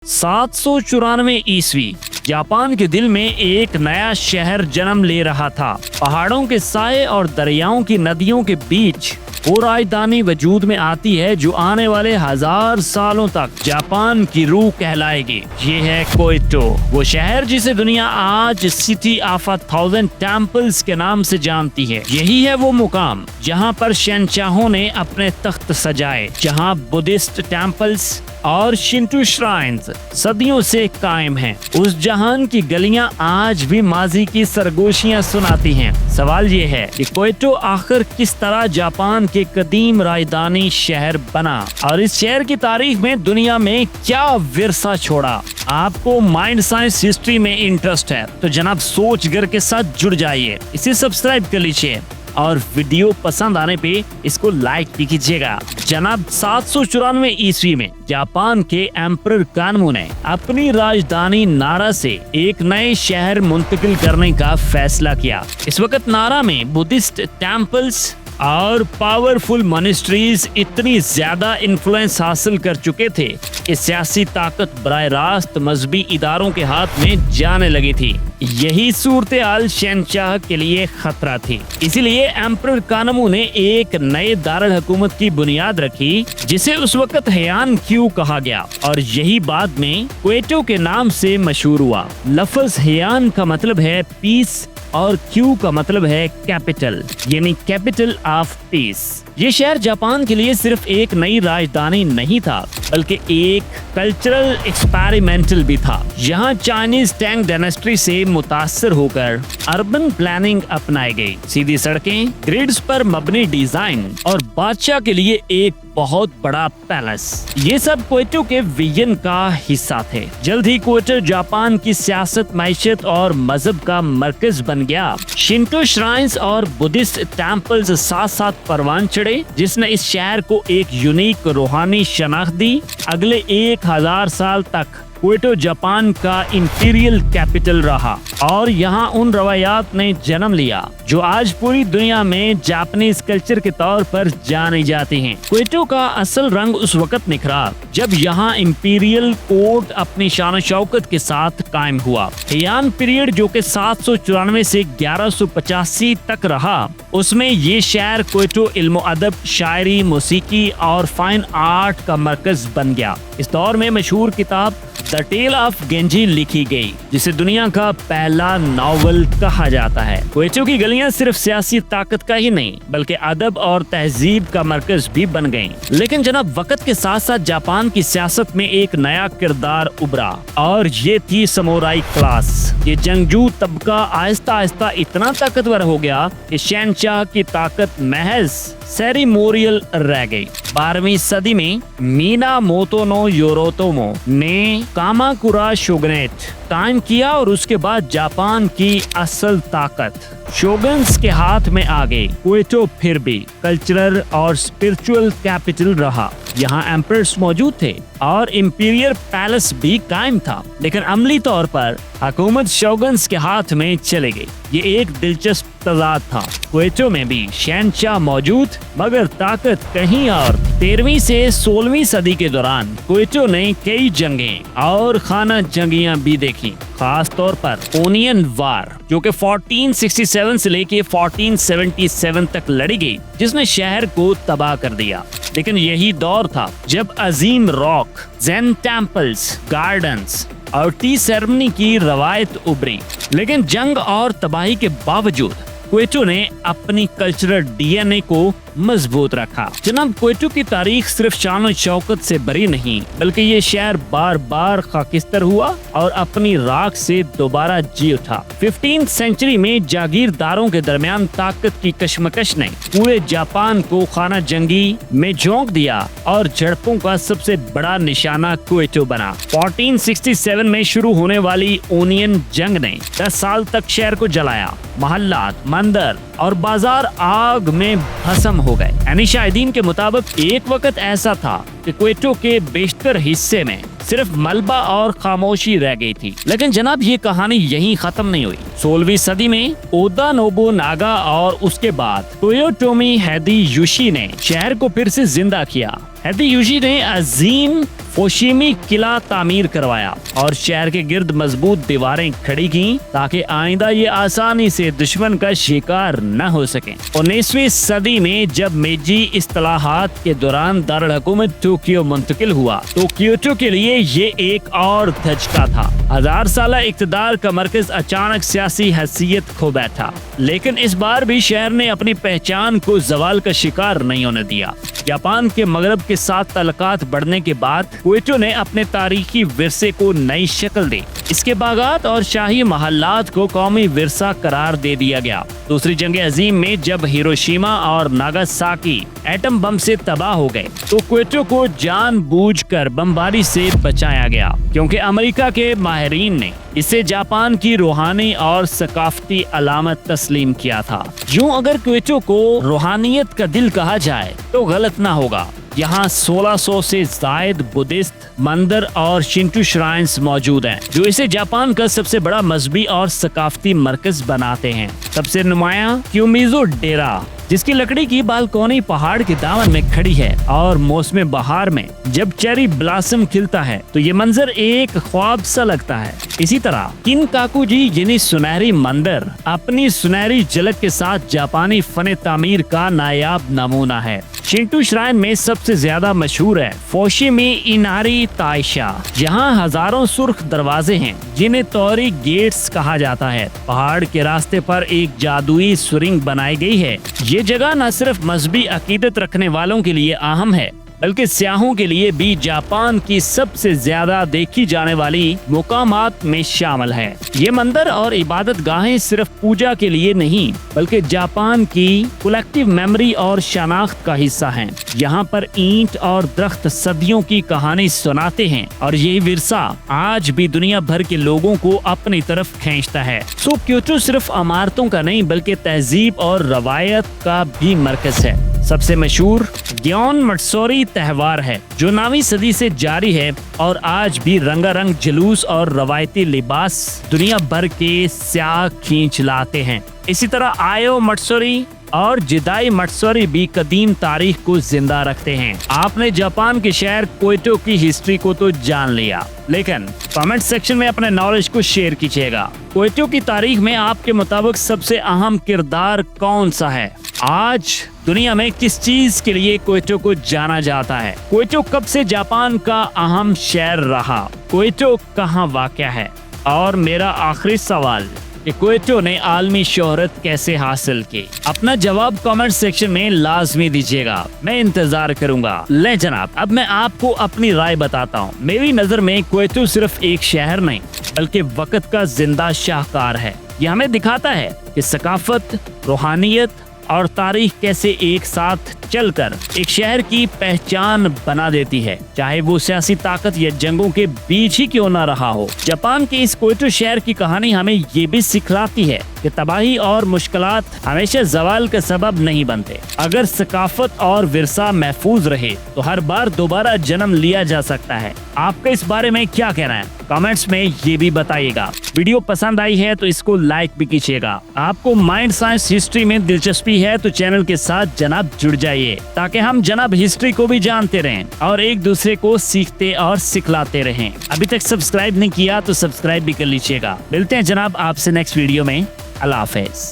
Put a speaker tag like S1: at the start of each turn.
S1: 794 ईस्वी जापान के दिल में एक नया शहर जन्म ले रहा था। पहाड़ों के साए और दरियाओं की नदियों के बीच वो राजधानी वजूद में आती है जो आने वाले 1000 सालों तक जापान की रूह कहलाएगी। ये है क्योटो, वो शहर जिसे दुनिया आज सिटी ऑफ 1000 टेम्पल्स के नाम से जानती है। यही है वो मुकाम जहाँ पर शहंशाहों ने अपने तख्त सजाए, जहाँ बुद्धिस्ट टेम्पल्स और शिंटो श्राइन्स सदियों से कायम हैं। उस जहान की गलियां आज भी माजी की सरगोशियां सुनाती हैं। सवाल ये है कि क्योटो आखिर किस तरह जापान के कदीम राजधानी शहर बना और इस शहर की तारीख में दुनिया में क्या विरसा छोड़ा। आपको माइंड साइंस हिस्ट्री में इंटरेस्ट है तो जनाब सोच घर के साथ जुड़ जाइए, इसे सब्सक्राइब कर लीजिए और वीडियो पसंद आने पे इसको लाइक भी कीजिएगा। जनाब 794 ईस्वी में जापान के एम्परर कानमू ने अपनी राजधानी नारा से एक नए शहर मुंतकिल करने का फैसला किया। इस वक्त नारा में बुद्धिस्ट टेम्पल्स और पावरफुल मॉनेस्ट्रीज इतनी ज्यादा इन्फ्लुएंस हासिल कर चुके थे कि सियासी ताकत बराह रास्त मजहबी इदारों के हाथ में जाने लगी थी। यही सूरत हाल शहंशाह के लिए खतरा थी। इसीलिए एम्परर कानमू ने एक नए दारुल हुकूमत की बुनियाद रखी जिसे उस वक्त हेयान क्यू कहा गया और यही बाद में क्योटो के नाम से मशहूर हुआ। लफ्ज हेयान का मतलब है पीस और क्यू का मतलब है कैपिटल, यानी कैपिटल ऑफ पीस। ये शहर जापान के लिए सिर्फ एक नई राजधानी नहीं था बल्कि एक कल्चरल एक्सपेरिमेंटल भी था। यहाँ चाइनीज टैंग डायनेस्टी से मुतासर होकर अर्बन प्लानिंग अपनाई गई। सीधी सड़कें, ग्रिड्स पर मबनी डिजाइन और बादशाह के लिए एक बहुत बड़ा पैलेस, ये सब क्योटो के विजन का हिस्सा थे। जल्द ही क्योटो जापान की सियासत, मैशत और मजहब का मरकज बन गया। शिंटो श्राइन्स और बुद्धिस्ट टेम्पल्स साथ साथ परवान चढ़े जिसने इस शहर को एक यूनिक रूहानी शनाख्त दी। अगले 1000 साल तक क्योटो जापान का इंपीरियल कैपिटल रहा और यहाँ उन रवायात ने जन्म लिया जो आज पूरी दुनिया में जापानीज कल्चर के तौर पर जानी जाती हैं। क्योटो का असल रंग उस वक्त निखरा जब यहाँ इंपीरियल कोर्ट अपनी शान शौकत के साथ कायम हुआ। हेयान पीरियड जो कि 794 से 1185 तक रहा, उसमें ये शहर क्योटो इल्म अदब, शायरी, मौसीकी और फाइन आर्ट का मरकज बन गया। इस दौर में मशहूर किताब द टेल ऑफ गेंजी लिखी गई जिसे दुनिया का पहला नॉवल कहा जाता है। क्योटो की गलियां सिर्फ सियासी ताकत का ही नहीं बल्कि अदब और तहजीब का मरकज भी बन गईं। लेकिन जनाब वक्त के साथ साथ जापान की सियासत में एक नया किरदार उभरा और ये थी समुराई क्लास। ये जंगजू तबका आहिस्ता आहिस्ता इतना ताकतवर हो गया कि शहंशाह की ताकत महज सेरेमोनियल रह गई। 12वीं सदी में मिनामोतो नो योरितोमो ने कामाकुरा शोगुनेट कायम किया और उसके बाद जापान की असल ताकत शोगन्स के हाथ में आ गई। क्योटो फिर भी कल्चरल और स्पिरिचुअल कैपिटल रहा। यहाँ एम्परर्स मौजूद थे और इंपीरियल पैलेस भी कायम था, लेकिन अमली तौर पर हुकूमत शोगन्स के हाथ में चले गई। ये एक दिलचस्प तजाद था। क्योटो में भी शहंशाह मौजूद मगर ताकत कहीं और। 13वीं से 16वीं सदी के दौरान क्योटो ने कई जंगें और खाना जंगियां भी देखी, खास तौर पर ओनियन वार जो कि 1467 से लेके 1477 तक लड़ी गई जिसने शहर को तबाह कर दिया। लेकिन यही दौर था जब अजीम रॉक, ज़ेन टेम्पल्स, गार्डन्स और टी सेरेमनी की रवायत उभरी। लेकिन जंग और तबाही के बावजूद क्योटो ने अपनी कल्चरल डीएनए को मजबूत रखा। जनाब क्योटो की तारीख सिर्फ शान और शौकत से भरी नहीं बल्कि ये शहर बार बार खाकिस्तर हुआ और अपनी राख से दोबारा जी उठा। 15th सेंचुरी में जागीरदारों के दरमियान ताकत की कशमकश ने पूरे जापान को खाना जंगी में झोंक दिया और झड़पों का सबसे बड़ा निशाना क्योटो बना। 1467 में शुरू होने वाली ओनियन जंग ने 10 साल तक शहर को जलाया। महल्लात, मंदिर और बाजार आग में भस्म हो गए। यानी शाहिदीन के मुताबिक एक वक्त ऐसा था कि क्योटो के बेशतर हिस्से में सिर्फ मलबा और खामोशी रह गई थी। लेकिन जनाब ये कहानी यहीं खत्म नहीं हुई। 16वीं सदी में ओदा नोबुनागा और उसके बाद टोयोटोमी हिदेयोशी ने शहर को फिर से जिंदा किया हिदेयोशी ने अजीम फोशिमी किला तामीर करवाया और शहर के गिर्द मजबूत दीवारें खड़ी की ताकि आइंदा ये आसानी से दुश्मन का शिकार न हो सके। 19वीं सदी में जब मेजी इस्तिलाहात के दौरान दारुल हुकूमत टोक्यो मुंतकिल हुआ तो क्योटो के लिए ये एक और धचका था। 1000 साल इक़्तिदार का मरकज अचानक सियासी हैसियत खो बैठा, लेकिन इस बार भी शहर ने अपनी पहचान को जवाल का शिकार नहीं होने दिया। जापान के मगरब के साथ ताल्लुकात बढ़ने के बाद क्योटो ने अपने तारीखी विरसे को नई शक्ल दी। इसके बागात और शाही महल्लात को कौमी विरसा करार दे दिया गया। दूसरी जंग अजीम में जब हिरोशिमा और नागासाकी एटम बम से तबाह हो गए तो क्योटो को जानबूझकर बमबारी से बचाया गया, क्योंकि अमेरिका के माहिरीन ने इसे जापान की रूहानी और सकाफती अलामत तस्लीम किया था। यूं अगर क्योटो को रूहानियत का दिल कहा जाए तो गलत ना होगा। यहाँ 1600 से जायद बुद्धिस्ट मंदिर और शिंटो श्राइन्स मौजूद हैं, जो इसे जापान का सबसे बड़ा मजहबी और सकाफती मरकज बनाते हैं। सबसे नुमाया क्यूमिजो डेरा, जिसकी लकड़ी की बालकोनी पहाड़ के दामन में खड़ी है और मौसम बहार में जब चेरी ब्लॉसम खिलता है तो ये मंजर एक ख्वाब सा लगता है। इसी तरह किनकाकुजी यानी सुनहरी मंदिर अपनी सुनहरी झलक के साथ जापानी फन तामीर का नायाब नमूना है। शिंटो श्राइन में सबसे ज्यादा मशहूर है फोशिमी इनारी ताइशा, जहाँ हजारों सुर्ख दरवाजे हैं जिन्हें तोरी गेट्स कहा जाता है। पहाड़ के रास्ते पर एक जादुई सुरंग बनाई गई है। ये जगह न सिर्फ मजहबी अकीदत रखने वालों के लिए अहम है बल्कि सियाहों के लिए भी जापान की सबसे ज्यादा देखी जाने वाली मुकामात में शामिल है। ये मंदिर और इबादत गाहें सिर्फ पूजा के लिए नहीं बल्कि जापान की कलेक्टिव मेमोरी और शनाख्त का हिस्सा हैं। यहाँ पर ईंट और दरख्त सदियों की कहानी सुनाते हैं और ये विरसा आज भी दुनिया भर के लोगों को अपनी तरफ खींचता है। सो क्योटो सिर्फ इमारतों का नहीं बल्कि तहजीब और रवायत का भी मरकज है। सबसे मशहूर ग्योन मत्सोरी त्योहार है जो 9वीं सदी से जारी है और आज भी रंगारंग जुलूस और रवायती लिबास दुनिया भर के स्याह खींच लाते हैं। इसी तरह आयो मत्सोरी और जिदाई मत्सोरी भी कदीम तारीख को जिंदा रखते हैं। आपने जापान के शहर क्योटो की हिस्ट्री को तो जान लिया, लेकिन कमेंट सेक्शन में अपने नॉलेज को शेयर कीजिएगा। क्योटो की तारीख में आपके मुताबिक सबसे अहम किरदार कौन सा है? आज दुनिया में किस चीज के लिए क्योटो को जाना जाता है? क्योटो कब से जापान का अहम शहर रहा? क्योटो कहाँ वाक़या है? और मेरा आखिरी सवाल कि क्योटो ने आलमी शोहरत कैसे हासिल की? अपना जवाब कमेंट सेक्शन में लाजमी दीजिएगा, मैं इंतजार करूंगा। ले जनाब, अब मैं आपको अपनी राय बताता हूँ। मेरी नजर में क्योटो सिर्फ एक शहर नहीं बल्कि वक्त का जिंदा शाहकार है। ये हमें दिखाता है कि सकाफत, रूहानियत और तारीख कैसे एक साथ चलकर एक शहर की पहचान बना देती है, चाहे वो सियासी ताकत या जंगों के बीच ही क्यों न रहा हो। जापान के इस क्योटो शहर की कहानी हमें ये भी सिखलाती है कि तबाही और मुश्किलात हमेशा जवाल का सबब नहीं बनते। अगर सकाफत और विरसा महफूज रहे तो हर बार दोबारा जन्म लिया जा सकता है। आपका इस बारे में क्या कहना है? कमेंट्स में ये भी बताइएगा। वीडियो पसंद आई है तो इसको लाइक भी कीजिएगा। आपको माइंड साइंस हिस्ट्री में दिलचस्पी है तो चैनल के साथ जनाब जुड़ जाइए, ताकि हम जनाब हिस्ट्री को भी जानते रहें और एक दूसरे को सीखते और सिखलाते रहें। अभी तक सब्सक्राइब नहीं किया तो सब्सक्राइब भी कर लीजिएगा। मिलते हैं जनाब आपसे नेक्स्ट वीडियो में। अल्लाह हाफिज।